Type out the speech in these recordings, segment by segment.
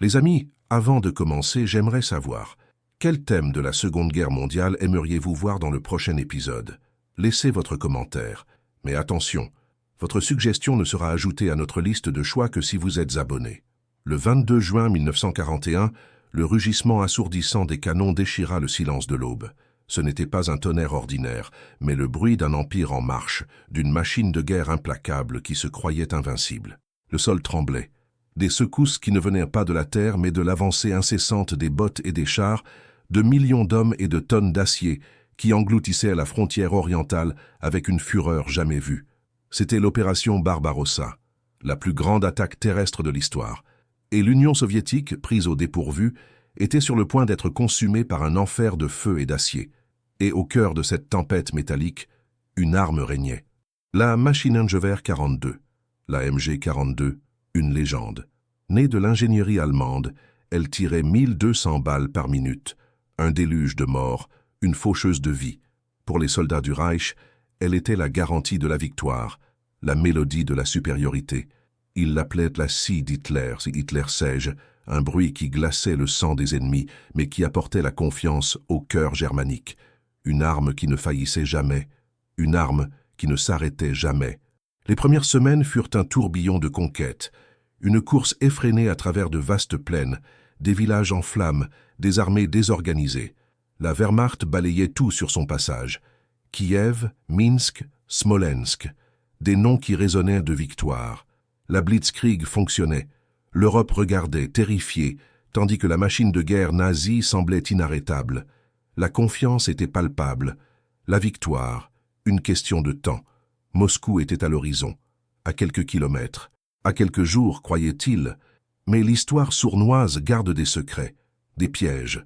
Les amis, avant de commencer, j'aimerais savoir, quel thème de la Seconde Guerre mondiale aimeriez-vous voir dans le prochain épisode? Laissez votre commentaire. Mais attention, votre suggestion ne sera ajoutée à notre liste de choix que si vous êtes abonné. Le 22 juin 1941, le rugissement assourdissant des canons déchira le silence de l'aube. Ce n'était pas un tonnerre ordinaire, mais le bruit d'un empire en marche, d'une machine de guerre implacable qui se croyait invincible. Le sol tremblait. Des secousses qui ne venaient pas de la terre, mais de l'avancée incessante des bottes et des chars, de millions d'hommes et de tonnes d'acier qui engloutissaient la frontière orientale avec une fureur jamais vue. C'était l'opération Barbarossa, la plus grande attaque terrestre de l'histoire. Et l'Union soviétique, prise au dépourvu, était sur le point d'être consumée par un enfer de feu et d'acier. Et au cœur de cette tempête métallique, une arme régnait. La Maschinengewehr 42, la MG42, une légende. Née de l'ingénierie allemande, elle tirait 1200 balles par minute, un déluge de morts, une faucheuse de vie. Pour les soldats du Reich, elle était la garantie de la victoire, la mélodie de la supériorité. Ils l'appelaient la scie d'Hitler, si Hitler sais-je, un bruit qui glaçait le sang des ennemis, mais qui apportait la confiance au cœur germanique. Une arme qui ne faillissait jamais, une arme qui ne s'arrêtait jamais. Les premières semaines furent un tourbillon de conquête, une course effrénée à travers de vastes plaines, des villages en flammes, des armées désorganisées. La Wehrmacht balayait tout sur son passage. Kiev, Minsk, Smolensk, des noms qui résonnaient de victoire. La Blitzkrieg fonctionnait. L'Europe regardait, terrifiée, tandis que la machine de guerre nazie semblait inarrêtable. La confiance était palpable. La victoire, une question de temps. Moscou était à l'horizon, à quelques kilomètres, à quelques jours, croyait-il. Mais l'histoire sournoise garde des secrets, des pièges.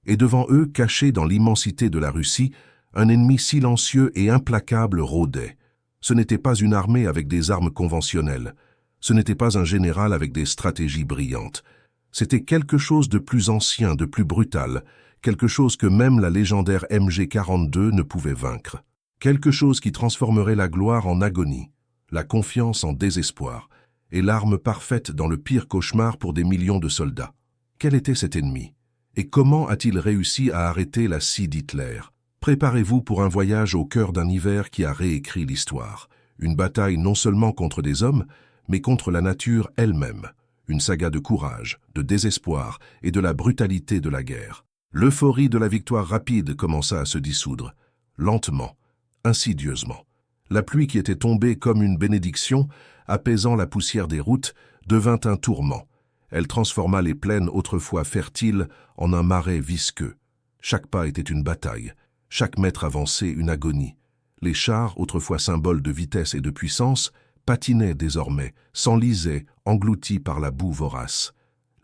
Et devant eux, caché dans l'immensité de la Russie, un ennemi silencieux et implacable rôdait. Ce n'était pas une armée avec des armes conventionnelles. Ce n'était pas un général avec des stratégies brillantes. C'était quelque chose de plus ancien, de plus brutal, quelque chose que même la légendaire MG42 ne pouvait vaincre. Quelque chose qui transformerait la gloire en agonie, la confiance en désespoir, et l'arme parfaite dans le pire cauchemar pour des millions de soldats. Quel était cet ennemi? Et comment a-t-il réussi à arrêter la scie d'Hitler? Préparez-vous pour un voyage au cœur d'un hiver qui a réécrit l'histoire. Une bataille non seulement contre des hommes, mais contre la nature elle-même. Une saga de courage, de désespoir et de la brutalité de la guerre. L'euphorie de la victoire rapide commença à se dissoudre, lentement, insidieusement. La pluie qui était tombée comme une bénédiction, apaisant la poussière des routes, devint un tourment. Elle transforma les plaines autrefois fertiles en un marais visqueux. Chaque pas était une bataille, chaque mètre avancé une agonie. Les chars, autrefois symboles de vitesse et de puissance, patinaient désormais, s'enlisaient, engloutis par la boue vorace.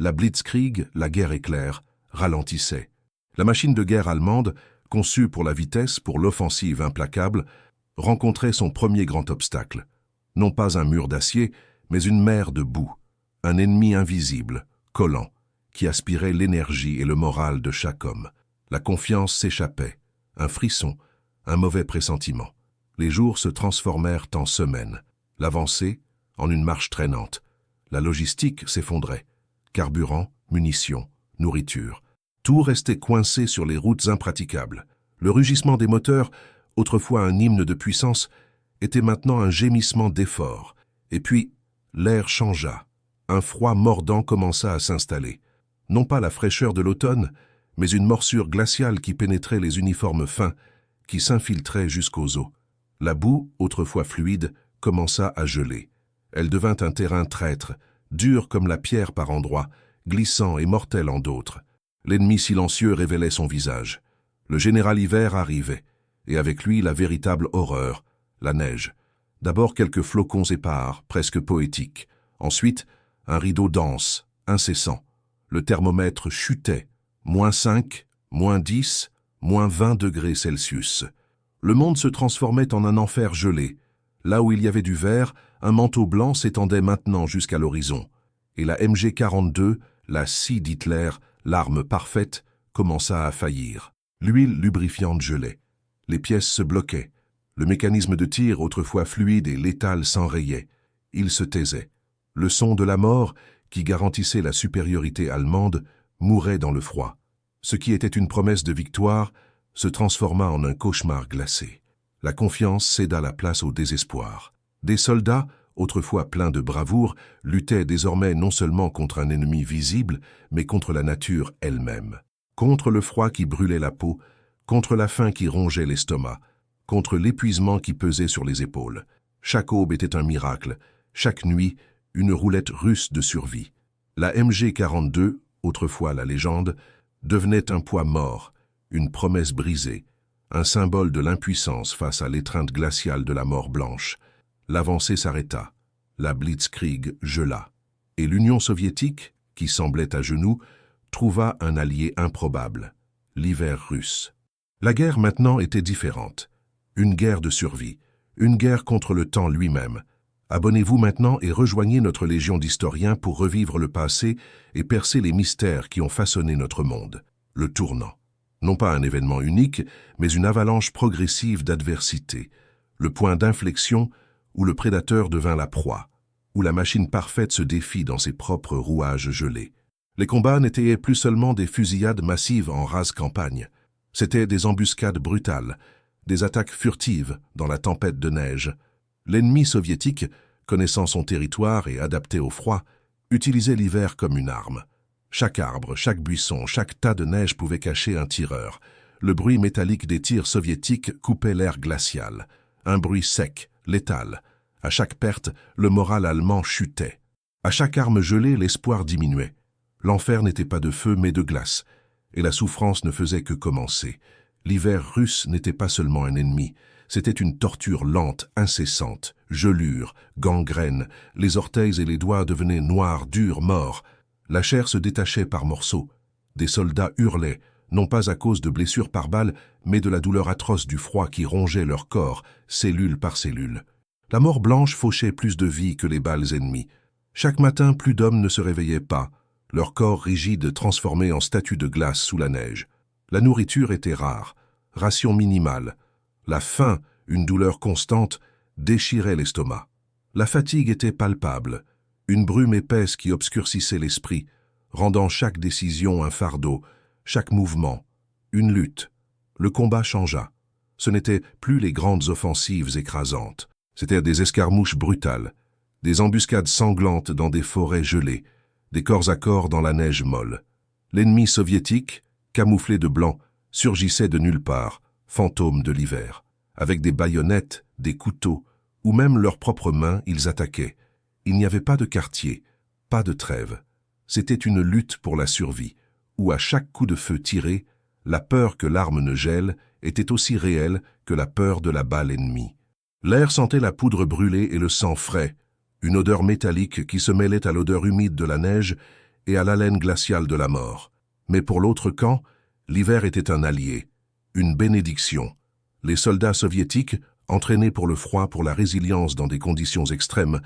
La Blitzkrieg, la guerre éclair, ralentissait. La machine de guerre allemande, conçue pour la vitesse, pour l'offensive implacable, rencontrait son premier grand obstacle. Non pas un mur d'acier, mais une mer de boue. Un ennemi invisible, collant, qui aspirait l'énergie et le moral de chaque homme. La confiance s'échappait, un frisson, un mauvais pressentiment. Les jours se transformèrent en semaines. L'avancée, en une marche traînante. La logistique s'effondrait. Carburant, munitions, nourriture. Tout restait coincé sur les routes impraticables. Le rugissement des moteurs, autrefois un hymne de puissance, était maintenant un gémissement d'effort. Et puis, l'air changea. Un froid mordant commença à s'installer. Non pas la fraîcheur de l'automne, mais une morsure glaciale qui pénétrait les uniformes fins, qui s'infiltrait jusqu'aux os. La boue, autrefois fluide, commença à geler. Elle devint un terrain traître, dur comme la pierre par endroits, glissant et mortel en d'autres. L'ennemi silencieux révélait son visage. Le général hiver arrivait, et avec lui la véritable horreur, la neige. D'abord quelques flocons épars, presque poétiques. Ensuite, un rideau dense, incessant. Le thermomètre chutait, -5, -10, -20 degrés Celsius. Le monde se transformait en un enfer gelé. Là où il y avait du vert, un manteau blanc s'étendait maintenant jusqu'à l'horizon. Et la MG42, la scie d'Hitler, l'arme parfaite, commença à faillir. L'huile lubrifiante gelait. Les pièces se bloquaient. Le mécanisme de tir, autrefois fluide et létal, s'enrayait. Il se taisait. Le son de la mort, qui garantissait la supériorité allemande, mourait dans le froid. Ce qui était une promesse de victoire se transforma en un cauchemar glacé. La confiance céda la place au désespoir. Des soldats, autrefois pleins de bravoure, luttaient désormais non seulement contre un ennemi visible, mais contre la nature elle-même. Contre le froid qui brûlait la peau, contre la faim qui rongeait l'estomac, contre l'épuisement qui pesait sur les épaules. Chaque aube était un miracle, chaque nuit, une roulette russe de survie. La MG-42, autrefois la légende, devenait un poids mort, une promesse brisée, un symbole de l'impuissance face à l'étreinte glaciale de la mort blanche. L'avancée s'arrêta, la Blitzkrieg gela, et l'Union soviétique, qui semblait à genoux, trouva un allié improbable, l'hiver russe. La guerre maintenant était différente, une guerre de survie, une guerre contre le temps lui-même. Abonnez-vous maintenant et rejoignez notre légion d'historiens pour revivre le passé et percer les mystères qui ont façonné notre monde. Le tournant. Non pas un événement unique, mais une avalanche progressive d'adversité. Le point d'inflexion où le prédateur devint la proie, où la machine parfaite se défie dans ses propres rouages gelés. Les combats n'étaient plus seulement des fusillades massives en rase campagne. C'étaient des embuscades brutales, des attaques furtives dans la tempête de neige. L'ennemi soviétique, connaissant son territoire et adapté au froid, utilisait l'hiver comme une arme. Chaque arbre, chaque buisson, chaque tas de neige pouvait cacher un tireur. Le bruit métallique des tirs soviétiques coupait l'air glacial. Un bruit sec, létal. À chaque perte, le moral allemand chutait. À chaque arme gelée, l'espoir diminuait. L'enfer n'était pas de feu, mais de glace. Et la souffrance ne faisait que commencer. L'hiver russe n'était pas seulement un ennemi. C'était une torture lente, incessante, gelure, gangrène. Les orteils et les doigts devenaient noirs, durs, morts. La chair se détachait par morceaux. Des soldats hurlaient, non pas à cause de blessures par balles, mais de la douleur atroce du froid qui rongeait leur corps, cellule par cellule. La mort blanche fauchait plus de vie que les balles ennemies. Chaque matin, plus d'hommes ne se réveillaient pas, leur corps rigide transformé en statues de glace sous la neige. La nourriture était rare, ration minimale. La faim, une douleur constante, déchirait l'estomac. La fatigue était palpable, une brume épaisse qui obscurcissait l'esprit, rendant chaque décision un fardeau, chaque mouvement, une lutte. Le combat changea. Ce n'étaient plus les grandes offensives écrasantes. C'étaient des escarmouches brutales, des embuscades sanglantes dans des forêts gelées, des corps à corps dans la neige molle. L'ennemi soviétique, camouflé de blanc, surgissait de nulle part, fantôme de l'hiver. Avec des baïonnettes, des couteaux, ou même leurs propres mains, ils attaquaient. Il n'y avait pas de quartier, pas de trêve. C'était une lutte pour la survie, où à chaque coup de feu tiré, la peur que l'arme ne gèle était aussi réelle que la peur de la balle ennemie. L'air sentait la poudre brûlée et le sang frais, une odeur métallique qui se mêlait à l'odeur humide de la neige et à l'haleine glaciale de la mort. Mais pour l'autre camp, l'hiver était un allié, une bénédiction. Les soldats soviétiques, entraînés pour le froid, pour la résilience dans des conditions extrêmes,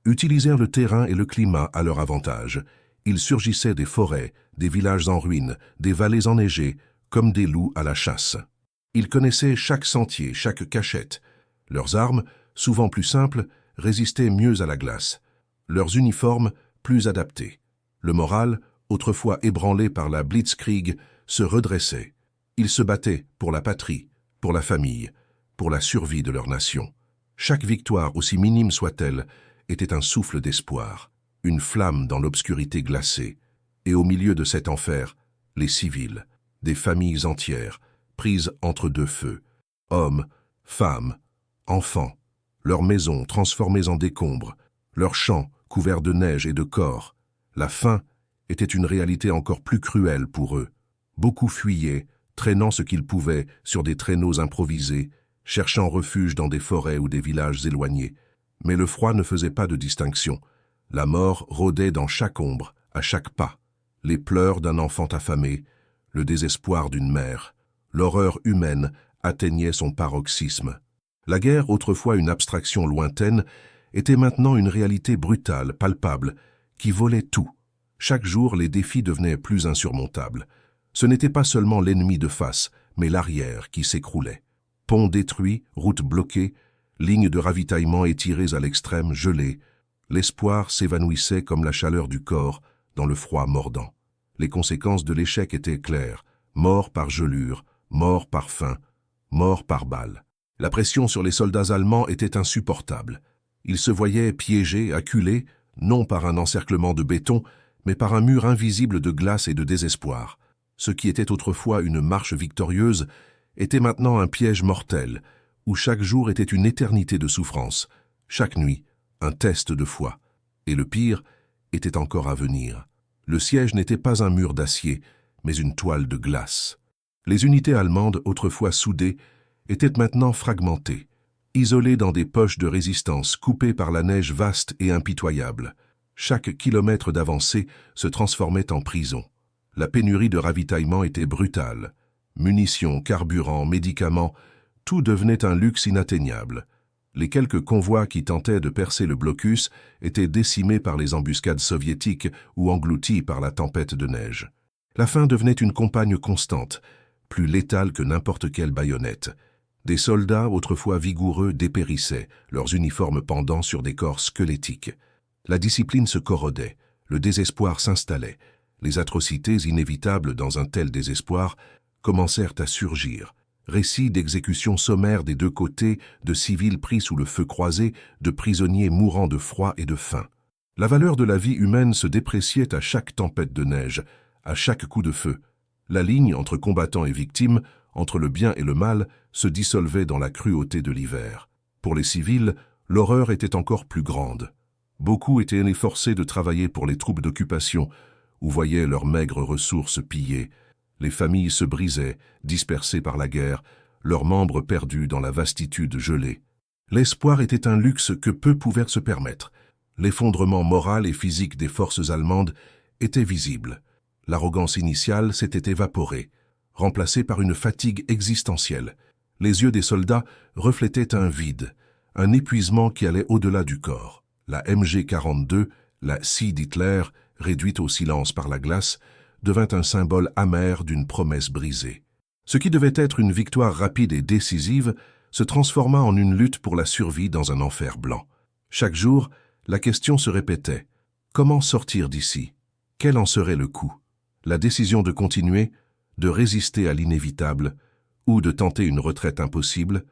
utilisèrent le terrain et le climat à leur avantage. Ils surgissaient des forêts, des villages en ruine, des vallées enneigées, comme des loups à la chasse. Ils connaissaient chaque sentier, chaque cachette. Leurs armes, souvent plus simples, résistaient mieux à la glace. Leurs uniformes, plus adaptés. Le moral, autrefois ébranlé par la Blitzkrieg, se redressait. Ils se battaient pour la patrie, pour la famille, pour la survie de leur nation. Chaque victoire, aussi minime soit-elle, était un souffle d'espoir, une flamme dans l'obscurité glacée. Et au milieu de cet enfer, les civils, des familles entières, prises entre deux feux, hommes, femmes, enfants, leurs maisons transformées en décombres, leurs champs couverts de neige et de corps. La faim était une réalité encore plus cruelle pour eux. Beaucoup fuyaient, traînant ce qu'ils pouvaient sur des traîneaux improvisés, cherchant refuge dans des forêts ou des villages éloignés. Mais le froid ne faisait pas de distinction. La mort rôdait dans chaque ombre, à chaque pas. Les pleurs d'un enfant affamé, le désespoir d'une mère, l'horreur humaine atteignait son paroxysme. La guerre, autrefois une abstraction lointaine, était maintenant une réalité brutale, palpable, qui volait tout. Chaque jour, les défis devenaient plus insurmontables. Ce n'était pas seulement l'ennemi de face, mais l'arrière qui s'écroulait. Ponts détruits, routes bloquées, lignes de ravitaillement étirées à l'extrême, gelées. L'espoir s'évanouissait comme la chaleur du corps dans le froid mordant. Les conséquences de l'échec étaient claires. Mort par gelure, mort par faim, mort par balle. La pression sur les soldats allemands était insupportable. Ils se voyaient piégés, acculés, non par un encerclement de béton, mais par un mur invisible de glace et de désespoir. Ce qui était autrefois une marche victorieuse était maintenant un piège mortel, où chaque jour était une éternité de souffrance, chaque nuit un test de foi. Et le pire était encore à venir. Le siège n'était pas un mur d'acier, mais une toile de glace. Les unités allemandes, autrefois soudées, étaient maintenant fragmentées, isolées dans des poches de résistance coupées par la neige vaste et impitoyable. Chaque kilomètre d'avancée se transformait en prison. La pénurie de ravitaillement était brutale. Munitions, carburant, médicaments, tout devenait un luxe inatteignable. Les quelques convois qui tentaient de percer le blocus étaient décimés par les embuscades soviétiques ou engloutis par la tempête de neige. La faim devenait une compagne constante, plus létale que n'importe quelle baïonnette. Des soldats, autrefois vigoureux, dépérissaient, leurs uniformes pendant sur des corps squelettiques. La discipline se corrodait, le désespoir s'installait. Les atrocités inévitables dans un tel désespoir commencèrent à surgir. Récits d'exécutions sommaires des deux côtés, de civils pris sous le feu croisé, de prisonniers mourant de froid et de faim. La valeur de la vie humaine se dépréciait à chaque tempête de neige, à chaque coup de feu. La ligne entre combattants et victimes, entre le bien et le mal, se dissolvait dans la cruauté de l'hiver. Pour les civils, l'horreur était encore plus grande. Beaucoup étaient forcés de travailler pour les troupes d'occupation, ou voyaient leurs maigres ressources pillées. Les familles se brisaient, dispersées par la guerre, leurs membres perdus dans la vastitude gelée. L'espoir était un luxe que peu pouvaient se permettre. L'effondrement moral et physique des forces allemandes était visible. L'arrogance initiale s'était évaporée, remplacée par une fatigue existentielle. Les yeux des soldats reflétaient un vide, un épuisement qui allait au-delà du corps. La MG42, la scie d'Hitler, réduite au silence par la glace, devint un symbole amer d'une promesse brisée. Ce qui devait être une victoire rapide et décisive se transforma en une lutte pour la survie dans un enfer blanc. Chaque jour, la question se répétait. Comment sortir d'ici? Quel en serait le coût? La décision de continuer, de résister à l'inévitable, ou de tenter une retraite impossible,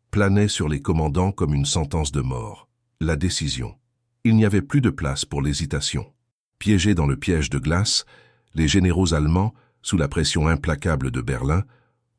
planait sur les commandants comme une sentence de mort. La décision. Il n'y avait plus de place pour l'hésitation. Piégés dans le piège de glace, les généraux allemands, sous la pression implacable de Berlin,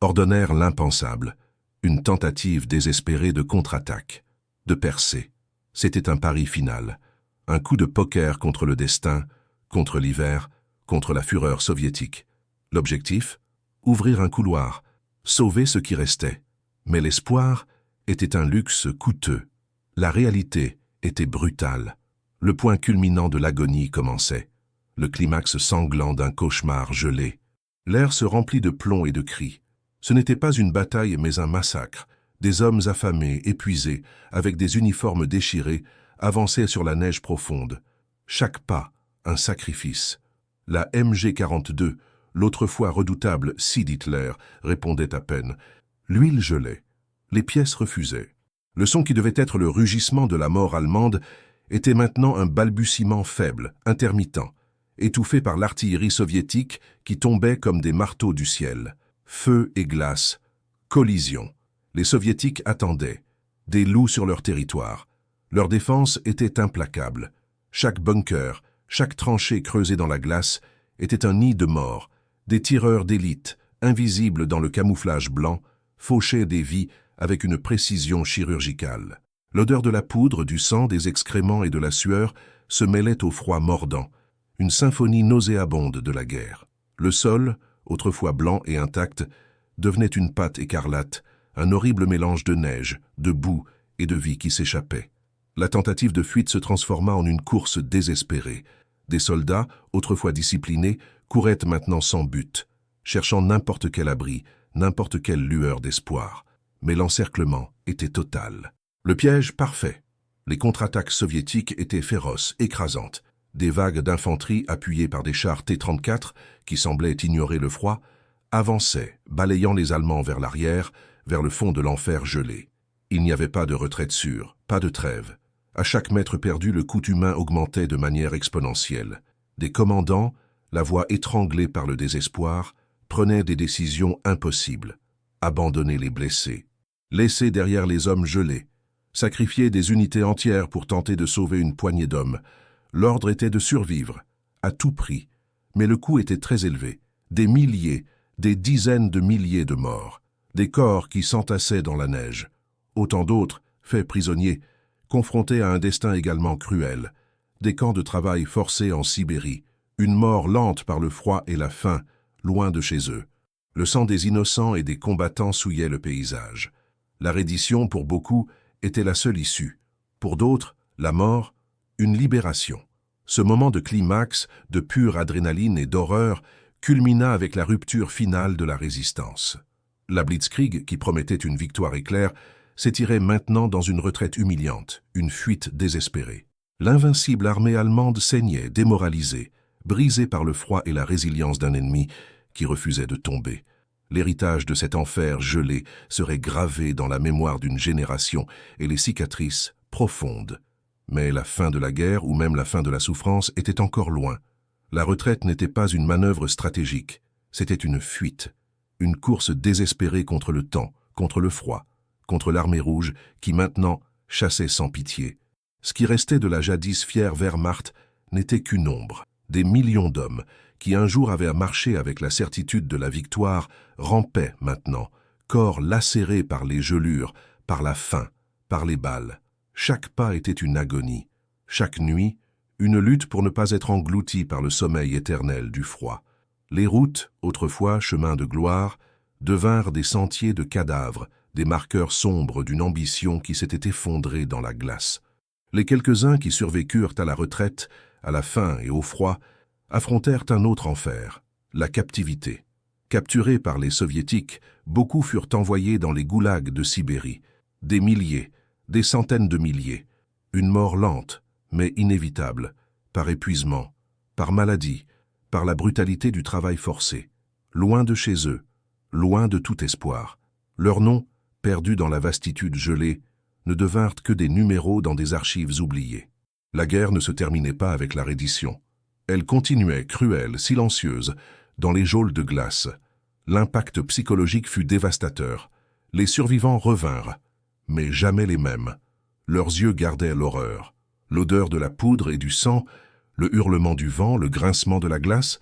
ordonnèrent l'impensable, une tentative désespérée de contre-attaque, de percée. C'était un pari final, un coup de poker contre le destin, contre l'hiver, contre la fureur soviétique. L'objectif? Ouvrir un couloir, sauver ce qui restait. Mais l'espoir était un luxe coûteux. La réalité était brutale. Le point culminant de l'agonie commençait. Le climax sanglant d'un cauchemar gelé. L'air se remplit de plomb et de cris. Ce n'était pas une bataille mais un massacre. Des hommes affamés, épuisés, avec des uniformes déchirés, avançaient sur la neige profonde. Chaque pas, un sacrifice. La MG42, l'autrefois redoutable scie d'Hitler, répondait à peine. L'huile gelait. Les pièces refusaient. Le son qui devait être le rugissement de la mort allemande était maintenant un balbutiement faible, intermittent, étouffé par l'artillerie soviétique qui tombait comme des marteaux du ciel. Feu et glace, collision. Les soviétiques attendaient, des loups sur leur territoire. Leur défense était implacable. Chaque bunker, chaque tranchée creusée dans la glace était un nid de mort. Des tireurs d'élite, invisibles dans le camouflage blanc, fauchaient des vies avec une précision chirurgicale. L'odeur de la poudre, du sang, des excréments et de la sueur se mêlait au froid mordant, une symphonie nauséabonde de la guerre. Le sol, autrefois blanc et intact, devenait une pâte écarlate, un horrible mélange de neige, de boue et de vie qui s'échappait. La tentative de fuite se transforma en une course désespérée. Des soldats, autrefois disciplinés, couraient maintenant sans but, cherchant n'importe quel abri, n'importe quelle lueur d'espoir. Mais l'encerclement était total. Le piège parfait. Les contre-attaques soviétiques étaient féroces, écrasantes. Des vagues d'infanterie appuyées par des chars T-34, qui semblaient ignorer le froid, avançaient, balayant les Allemands vers l'arrière, vers le fond de l'enfer gelé. Il n'y avait pas de retraite sûre, pas de trêve. À chaque mètre perdu, le coût humain augmentait de manière exponentielle. Des commandants, la voix étranglée par le désespoir, prenaient des décisions impossibles. Abandonner les blessés, laisser derrière les hommes gelés, sacrifier des unités entières pour tenter de sauver une poignée d'hommes. L'ordre était de survivre, à tout prix, mais le coût était très élevé. Des milliers, des dizaines de milliers de morts, des corps qui s'entassaient dans la neige. Autant d'autres, faits prisonniers, confrontés à un destin également cruel. Des camps de travail forcés en Sibérie, une mort lente par le froid et la faim, loin de chez eux. Le sang des innocents et des combattants souillait le paysage. La reddition, pour beaucoup, était la seule issue. Pour d'autres, la mort, une libération. Ce moment de climax, de pure adrénaline et d'horreur, culmina avec la rupture finale de la résistance. La Blitzkrieg, qui promettait une victoire éclair, s'étirait maintenant dans une retraite humiliante, une fuite désespérée. L'invincible armée allemande saignait, démoralisée, brisée par le froid et la résilience d'un ennemi qui refusait de tomber. L'héritage de cet enfer gelé serait gravé dans la mémoire d'une génération et les cicatrices profondes. Mais la fin de la guerre, ou même la fin de la souffrance, était encore loin. La retraite n'était pas une manœuvre stratégique, c'était une fuite, une course désespérée contre le temps, contre le froid, contre l'armée rouge qui maintenant chassait sans pitié. Ce qui restait de la jadis fière Wehrmacht n'était qu'une ombre. Des millions d'hommes qui un jour avaient marché avec la certitude de la victoire rampaient maintenant, corps lacérés par les gelures, par la faim, par les balles. Chaque pas était une agonie, chaque nuit, une lutte pour ne pas être englouti par le sommeil éternel du froid. Les routes, autrefois chemins de gloire, devinrent des sentiers de cadavres, des marqueurs sombres d'une ambition qui s'était effondrée dans la glace. Les quelques-uns qui survécurent à la retraite, à la faim et au froid, affrontèrent un autre enfer, la captivité. Capturés par les soviétiques, beaucoup furent envoyés dans les goulags de Sibérie. Des milliers, des centaines de milliers. Une mort lente, mais inévitable, par épuisement, par maladie, par la brutalité du travail forcé. Loin de chez eux, loin de tout espoir. Leurs noms, perdus dans la vastitude gelée, ne devinrent que des numéros dans des archives oubliées. La guerre ne se terminait pas avec la reddition. Elle continuait, cruelle, silencieuse, dans les geôles de glace. L'impact psychologique fut dévastateur. Les survivants revinrent, mais jamais les mêmes. Leurs yeux gardaient l'horreur. L'odeur de la poudre et du sang, le hurlement du vent, le grincement de la glace,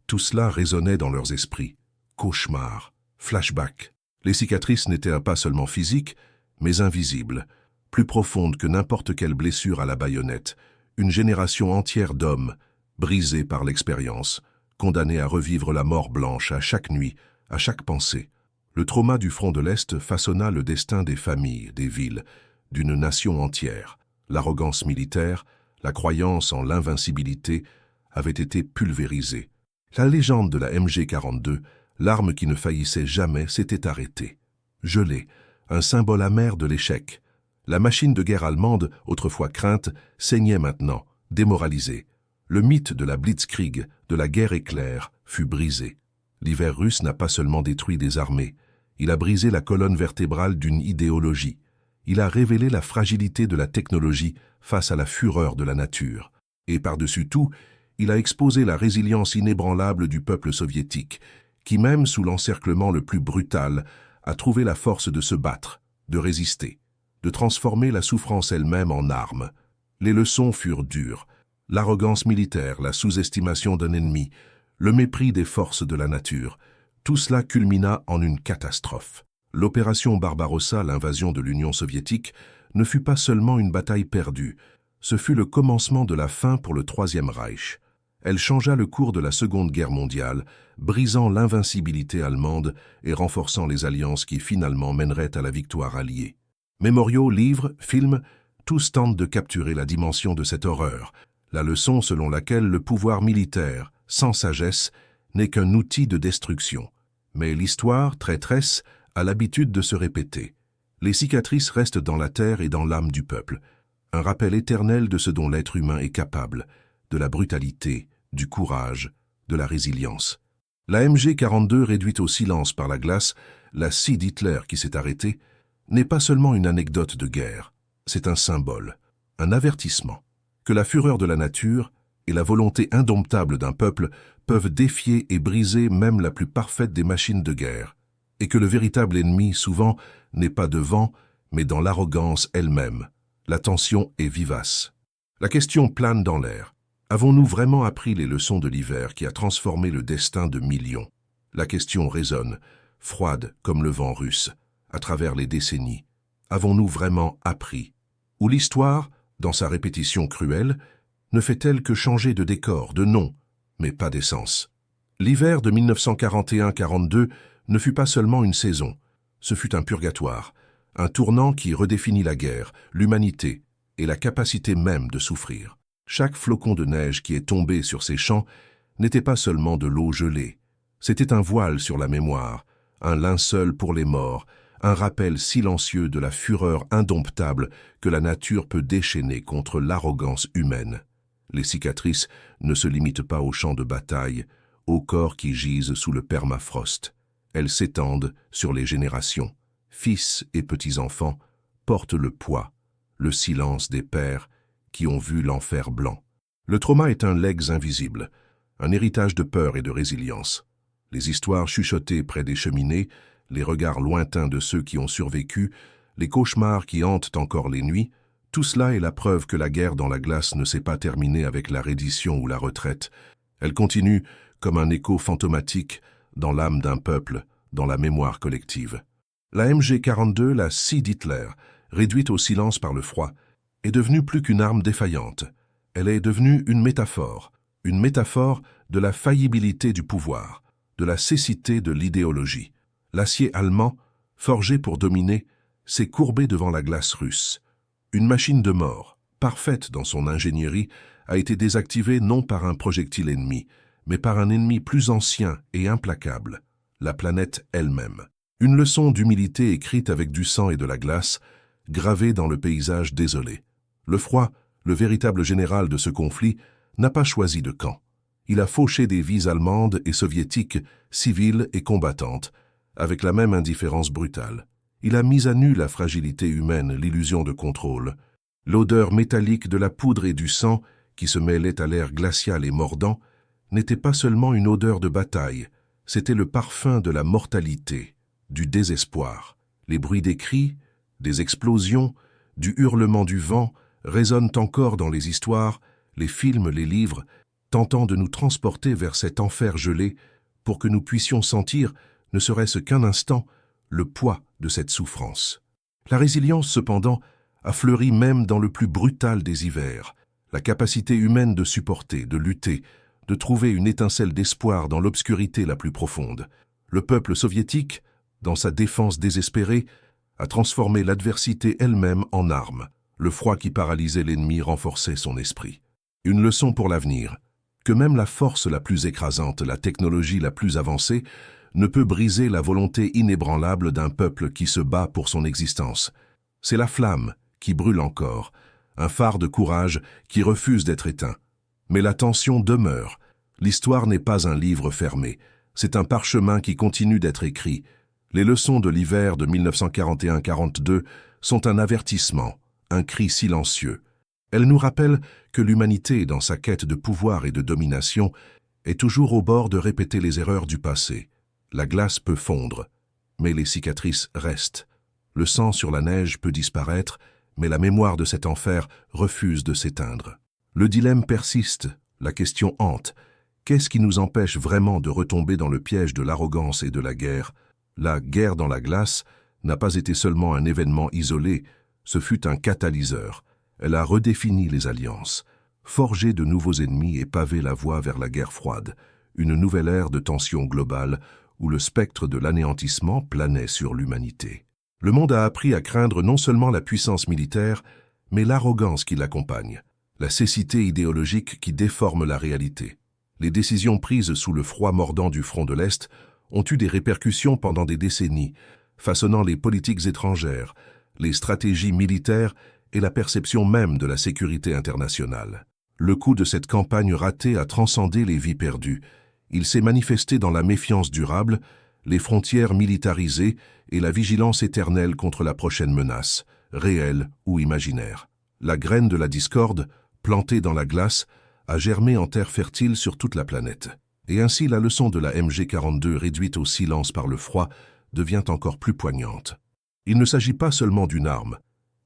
tout cela résonnait dans leurs esprits. Cauchemars, flashbacks. Les cicatrices n'étaient pas seulement physiques, mais invisibles, plus profondes que n'importe quelle blessure à la baïonnette. Une génération entière d'hommes, brisés par l'expérience, condamnés à revivre la mort blanche à chaque nuit, à chaque pensée. Le trauma du front de l'Est façonna le destin des familles, des villes, d'une nation entière. L'arrogance militaire, la croyance en l'invincibilité avaient été pulvérisées. La légende de la MG42, l'arme qui ne faillissait jamais, s'était arrêtée. Gelée, un symbole amer de l'échec. La machine de guerre allemande, autrefois crainte, saignait maintenant, démoralisée. Le mythe de la Blitzkrieg, de la guerre éclair, fut brisé. L'hiver russe n'a pas seulement détruit des armées, il a brisé la colonne vertébrale d'une idéologie. Il a révélé la fragilité de la technologie face à la fureur de la nature. Et par-dessus tout, il a exposé la résilience inébranlable du peuple soviétique, qui même sous l'encerclement le plus brutal, a trouvé la force de se battre, de résister, de transformer la souffrance elle-même en arme. Les leçons furent dures. L'arrogance militaire, la sous-estimation d'un ennemi, le mépris des forces de la nature, tout cela culmina en une catastrophe. L'opération Barbarossa, l'invasion de l'Union soviétique, ne fut pas seulement une bataille perdue, ce fut le commencement de la fin pour le Troisième Reich. Elle changea le cours de la Seconde Guerre mondiale, brisant l'invincibilité allemande et renforçant les alliances qui finalement mèneraient à la victoire alliée. Mémoriaux, livres, films, tous tentent de capturer la dimension de cette horreur, la leçon selon laquelle le pouvoir militaire, sans sagesse, n'est qu'un outil de destruction. Mais l'histoire, traîtresse, a l'habitude de se répéter. Les cicatrices restent dans la terre et dans l'âme du peuple, un rappel éternel de ce dont l'être humain est capable, de la brutalité, du courage, de la résilience. La MG42 réduite au silence par la glace, la scie d'Hitler qui s'est arrêtée, n'est pas seulement une anecdote de guerre, c'est un symbole un avertissement, que la fureur de la nature et la volonté indomptable d'un peuple peuvent défier et briser même la plus parfaite des machines de guerre, et que le véritable ennemi, souvent, n'est pas devant, mais dans l'arrogance elle-même. La tension est vivace. La question plane dans l'air. Avons-nous vraiment appris les leçons de l'hiver qui a transformé le destin de millions? La question résonne, froide comme le vent russe, à travers les décennies. Avons-nous vraiment appris? Ou l'histoire, dans sa répétition cruelle, ne fait-elle que changer de décor, de nom, mais pas d'essence? L'hiver de 1941-42 ne fut pas seulement une saison, ce fut un purgatoire, un tournant qui redéfinit la guerre, l'humanité et la capacité même de souffrir. Chaque flocon de neige qui est tombé sur ces champs n'était pas seulement de l'eau gelée, c'était un voile sur la mémoire, un linceul pour les morts, un rappel silencieux de la fureur indomptable que la nature peut déchaîner contre l'arrogance humaine. Les cicatrices ne se limitent pas aux champs de bataille, aux corps qui gisent sous le permafrost. Elles s'étendent sur les générations. Fils et petits-enfants portent le poids, le silence des pères qui ont vu l'enfer blanc. Le trauma est un legs invisible, un héritage de peur et de résilience. Les histoires chuchotées près des cheminées, les regards lointains de ceux qui ont survécu, les cauchemars qui hantent encore les nuits, tout cela est la preuve que la guerre dans la glace ne s'est pas terminée avec la reddition ou la retraite. Elle continue comme un écho fantomatique dans l'âme d'un peuple, dans la mémoire collective. La MG42, la scie d'Hitler, réduite au silence par le froid, est devenue plus qu'une arme défaillante. Elle est devenue une métaphore de la faillibilité du pouvoir, de la cécité de l'idéologie. L'acier allemand, forgé pour dominer, s'est courbé devant la glace russe. Une machine de mort, parfaite dans son ingénierie, a été désactivée non par un projectile ennemi, mais par un ennemi plus ancien et implacable, la planète elle-même. Une leçon d'humilité écrite avec du sang et de la glace, gravée dans le paysage désolé. Le froid, le véritable général de ce conflit, n'a pas choisi de camp. Il a fauché des vies allemandes et soviétiques, civiles et combattantes, avec la même indifférence brutale. Il a mis à nu la fragilité humaine, l'illusion de contrôle. L'odeur métallique de la poudre et du sang, qui se mêlait à l'air glacial et mordant, n'était pas seulement une odeur de bataille, c'était le parfum de la mortalité, du désespoir. Les bruits des cris, des explosions, du hurlement du vent résonnent encore dans les histoires, les films, les livres, tentant de nous transporter vers cet enfer gelé pour que nous puissions sentir, ne serait-ce qu'un instant, le poids de cette souffrance. La résilience, cependant, a fleuri même dans le plus brutal des hivers, la capacité humaine de supporter, de lutter, de trouver une étincelle d'espoir dans l'obscurité la plus profonde. Le peuple soviétique, dans sa défense désespérée, a transformé l'adversité elle-même en arme. Le froid qui paralysait l'ennemi renforçait son esprit. Une leçon pour l'avenir, que même la force la plus écrasante, la technologie la plus avancée, ne peut briser la volonté inébranlable d'un peuple qui se bat pour son existence. C'est la flamme qui brûle encore, un phare de courage qui refuse d'être éteint. Mais la tension demeure. L'histoire n'est pas un livre fermé, c'est un parchemin qui continue d'être écrit. Les leçons de l'hiver de 1941-42 sont un avertissement, un cri silencieux. Elles nous rappellent que l'humanité, dans sa quête de pouvoir et de domination, est toujours au bord de répéter les erreurs du passé. La glace peut fondre, mais les cicatrices restent. Le sang sur la neige peut disparaître, mais la mémoire de cet enfer refuse de s'éteindre. Le dilemme persiste, la question hante. Qu'est-ce qui nous empêche vraiment de retomber dans le piège de l'arrogance et de la guerre? La guerre dans la glace n'a pas été seulement un événement isolé, ce fut un catalyseur. Elle a redéfini les alliances, forgé de nouveaux ennemis et pavé la voie vers la guerre froide, une nouvelle ère de tension globale où le spectre de l'anéantissement planait sur l'humanité. Le monde a appris à craindre non seulement la puissance militaire, mais l'arrogance qui l'accompagne, la cécité idéologique qui déforme la réalité. Les décisions prises sous le froid mordant du front de l'Est ont eu des répercussions pendant des décennies, façonnant les politiques étrangères, les stratégies militaires et la perception même de la sécurité internationale. Le coût de cette campagne ratée a transcendé les vies perdues. Il s'est manifesté dans la méfiance durable, les frontières militarisées et la vigilance éternelle contre la prochaine menace, réelle ou imaginaire. La graine de la discorde, plantée dans la glace, a germé en terre fertile sur toute la planète. Et ainsi la leçon de la MG42 réduite au silence par le froid devient encore plus poignante. Il ne s'agit pas seulement d'une arme,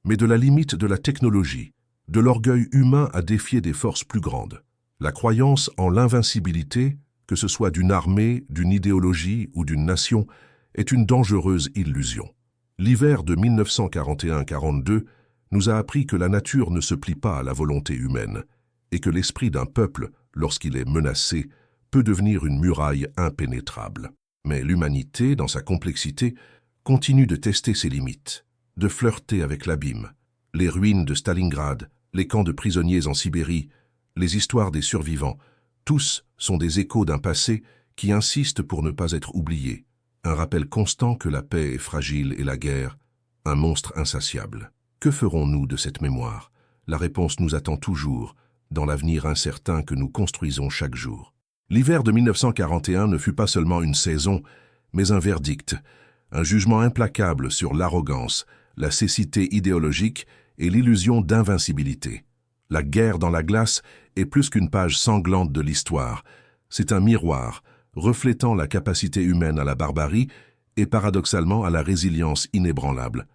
mais de la limite de la technologie, de l'orgueil humain à défier des forces plus grandes. La croyance en l'invincibilité, que ce soit d'une armée, d'une idéologie ou d'une nation, est une dangereuse illusion. L'hiver de 1941-42 nous a appris que la nature ne se plie pas à la volonté humaine et que l'esprit d'un peuple, lorsqu'il est menacé, peut devenir une muraille impénétrable. Mais l'humanité, dans sa complexité, continue de tester ses limites, de flirter avec l'abîme. Les ruines de Stalingrad, les camps de prisonniers en Sibérie, les histoires des survivants, tous sont des échos d'un passé qui insiste pour ne pas être oublié. Un rappel constant que la paix est fragile et la guerre, un monstre insatiable. Que ferons-nous de cette mémoire? La réponse nous attend toujours, dans l'avenir incertain que nous construisons chaque jour. L'hiver de 1941 ne fut pas seulement une saison, mais un verdict, un jugement implacable sur l'arrogance, la cécité idéologique et l'illusion d'invincibilité. La guerre dans la glace est plus qu'une page sanglante de l'histoire. C'est un miroir, reflétant la capacité humaine à la barbarie et paradoxalement à la résilience inébranlable.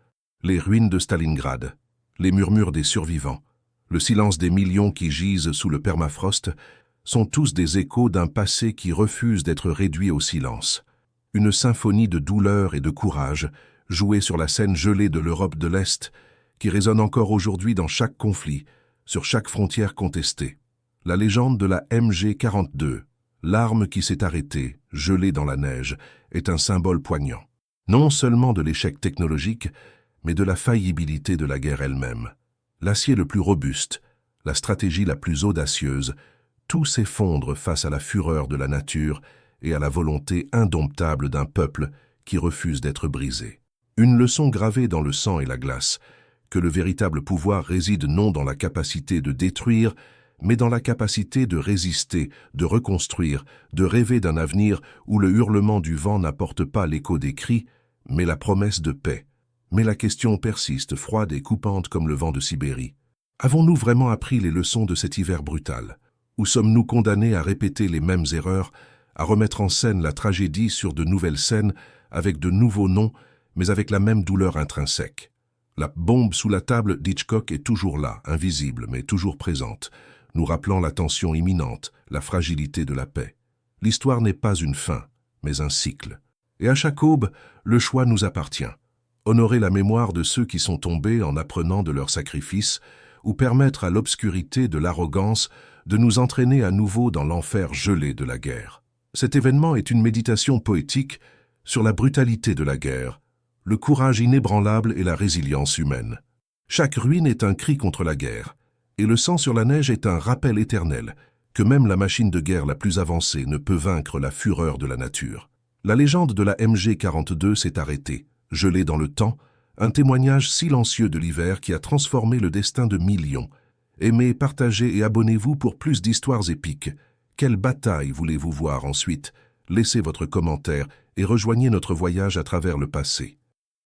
Les ruines de Stalingrad, les murmures des survivants, le silence des millions qui gisent sous le permafrost sont tous des échos d'un passé qui refuse d'être réduit au silence. Une symphonie de douleur et de courage, jouée sur la scène gelée de l'Europe de l'Est, qui résonne encore aujourd'hui dans chaque conflit, sur chaque frontière contestée. La légende de la MG42, l'arme qui s'est arrêtée, gelée dans la neige, est un symbole poignant. Non seulement de l'échec technologique, mais de la faillibilité de la guerre elle-même. L'acier le plus robuste, la stratégie la plus audacieuse, tout s'effondre face à la fureur de la nature et à la volonté indomptable d'un peuple qui refuse d'être brisé. Une leçon gravée dans le sang et la glace, que le véritable pouvoir réside non dans la capacité de détruire, mais dans la capacité de résister, de reconstruire, de rêver d'un avenir où le hurlement du vent n'apporte pas l'écho des cris, mais la promesse de paix. Mais la question persiste, froide et coupante comme le vent de Sibérie. Avons-nous vraiment appris les leçons de cet hiver brutal? Ou sommes-nous condamnés à répéter les mêmes erreurs, à remettre en scène la tragédie sur de nouvelles scènes, avec de nouveaux noms, mais avec la même douleur intrinsèque? La bombe sous la table d'Hitchcock est toujours là, invisible, mais toujours présente, nous rappelant la tension imminente, la fragilité de la paix. L'histoire n'est pas une fin, mais un cycle. Et à chaque aube, le choix nous appartient. Honorer la mémoire de ceux qui sont tombés en apprenant de leurs sacrifices, ou permettre à l'obscurité de l'arrogance de nous entraîner à nouveau dans l'enfer gelé de la guerre. Cet événement est une méditation poétique sur la brutalité de la guerre, le courage inébranlable et la résilience humaine. Chaque ruine est un cri contre la guerre, et le sang sur la neige est un rappel éternel que même la machine de guerre la plus avancée ne peut vaincre la fureur de la nature. La légende de la MG42 s'est arrêtée, gelée dans le temps, un témoignage silencieux de l'hiver qui a transformé le destin de millions. Aimez, partagez et abonnez-vous pour plus d'histoires épiques. Quelle bataille voulez-vous voir ensuite? Laissez votre commentaire et rejoignez notre voyage à travers le passé.